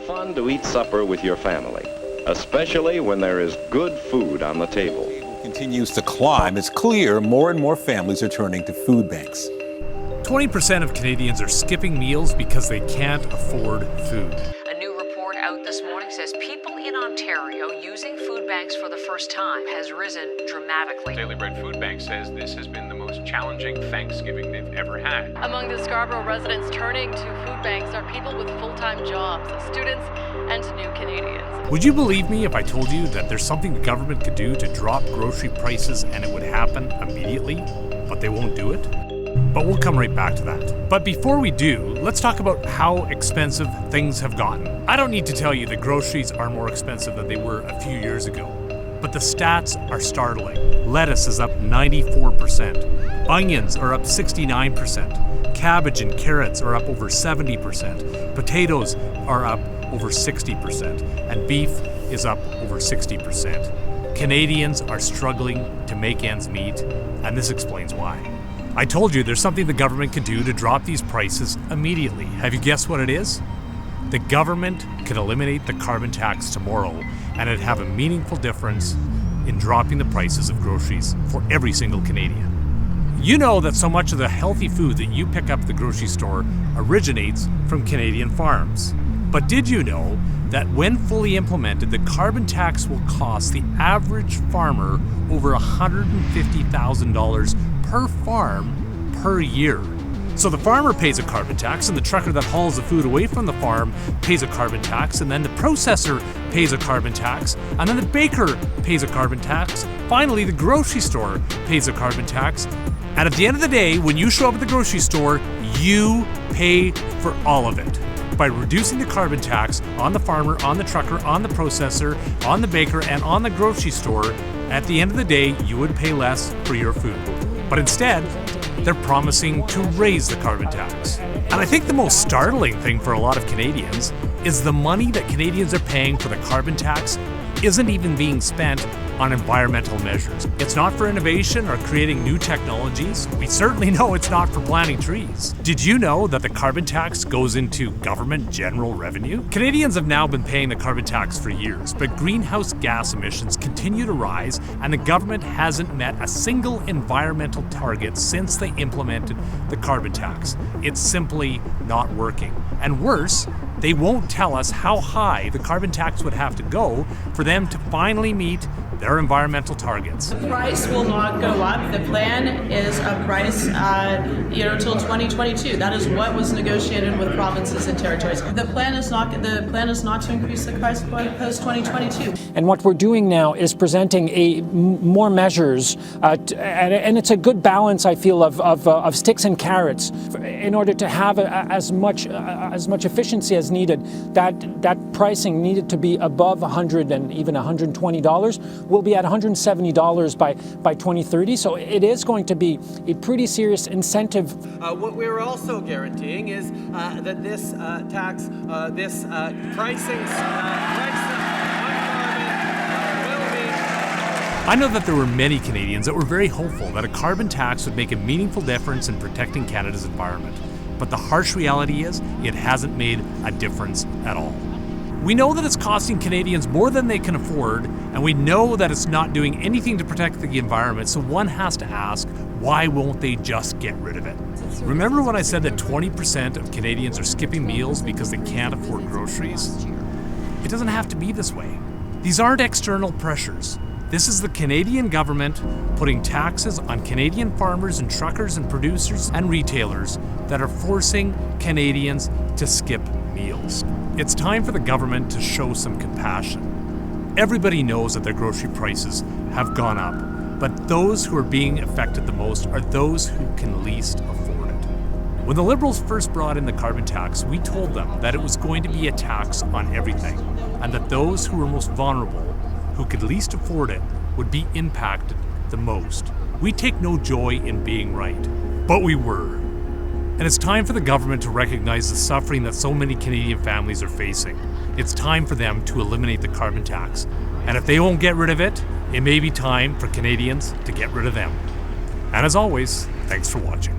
fun to eat supper with your family, especially when there is good food on the table. Continues to climb. It's clear more and more families are turning to food banks. 20% of Canadians are skipping meals because they can't afford food. A new report out this morning says people in Ontario using food banks for the first time has risen dramatically. Daily Bread Food Bank says this has been the most challenging Thanksgiving they've ever had. Among the Scarborough residents turning to food banks are people with full-time jobs, students, and new Canadians. Would you believe me if I told you that there's something the government could do to drop grocery prices and it would happen immediately, but they won't do it? But we'll come right back to that. But before we do, let's talk about how expensive things have gotten. I don't need to tell you that groceries are more expensive than they were a few years ago, but the stats are startling. Lettuce is up 94%. Onions are up 69%. Cabbage and carrots are up over 70%. Potatoes are up over 60%. And beef is up over 60%. Canadians are struggling to make ends meet, and this explains why. I told you there's something the government could do to drop these prices immediately. Have you guessed what it is? The government could eliminate the carbon tax tomorrow, and it'd have a meaningful difference in dropping the prices of groceries for every single Canadian. You know that so much of the healthy food that you pick up at the grocery store originates from Canadian farms. But did you know that when fully implemented, the carbon tax will cost the average farmer over $150,000 per farm per year? So the farmer pays a carbon tax, and the trucker that hauls the food away from the farm pays a carbon tax, and then the processor pays a carbon tax, and then the baker pays a carbon tax. Finally, the grocery store pays a carbon tax. And at the end of the day, when you show up at the grocery store, you pay for all of it. By reducing the carbon tax on the farmer, on the trucker, on the processor, on the baker, and on the grocery store, at the end of the day, you would pay less for your food. But instead, they're promising to raise the carbon tax. And I think the most startling thing for a lot of Canadians is the money that Canadians are paying for the carbon tax isn't even being spent on environmental measures. It's not for innovation or creating new technologies. We certainly know it's not for planting trees. Did you know that the carbon tax goes into government general revenue? Canadians have now been paying the carbon tax for years, but greenhouse gas emissions continue to rise, and the government hasn't met a single environmental target since they implemented the carbon tax. It's simply not working. And worse, they won't tell us how high the carbon tax would have to go for them to finally meet their environmental targets. The price will not go up. The plan is a price, till 2022. That is what was negotiated with provinces and territories. The plan is not to increase the price post 2022. And what we're doing now is presenting more measures, and it's a good balance, I feel, of sticks and carrots in order to have as much efficiency as needed. That pricing needed to be above $100 and even $120. We'll be at $170 by 2030, so it is going to be a pretty serious incentive. What we're also guaranteeing is that this tax, this pricing I know that there were many Canadians that were very hopeful that a carbon tax would make a meaningful difference in protecting Canada's environment. But the harsh reality is, it hasn't made a difference at all. We know that it's costing Canadians more than they can afford, and we know that it's not doing anything to protect the environment, so one has to ask, why won't they just get rid of it? Remember when I said that 20% of Canadians are skipping meals because they can't afford groceries? It doesn't have to be this way. These aren't external pressures. This is the Canadian government putting taxes on Canadian farmers and truckers and producers and retailers that are forcing Canadians to skip meals. It's time for the government to show some compassion. Everybody knows that their grocery prices have gone up, but those who are being affected the most are those who can least afford it. When the Liberals first brought in the carbon tax, we told them that it was going to be a tax on everything, and that those who were most vulnerable, who could least afford it, would be impacted the most. We take no joy in being right, but we were. And it's time for the government to recognize the suffering that so many Canadian families are facing. It's time for them to eliminate the carbon tax. And if they won't get rid of it, it may be time for Canadians to get rid of them. And as always, thanks for watching.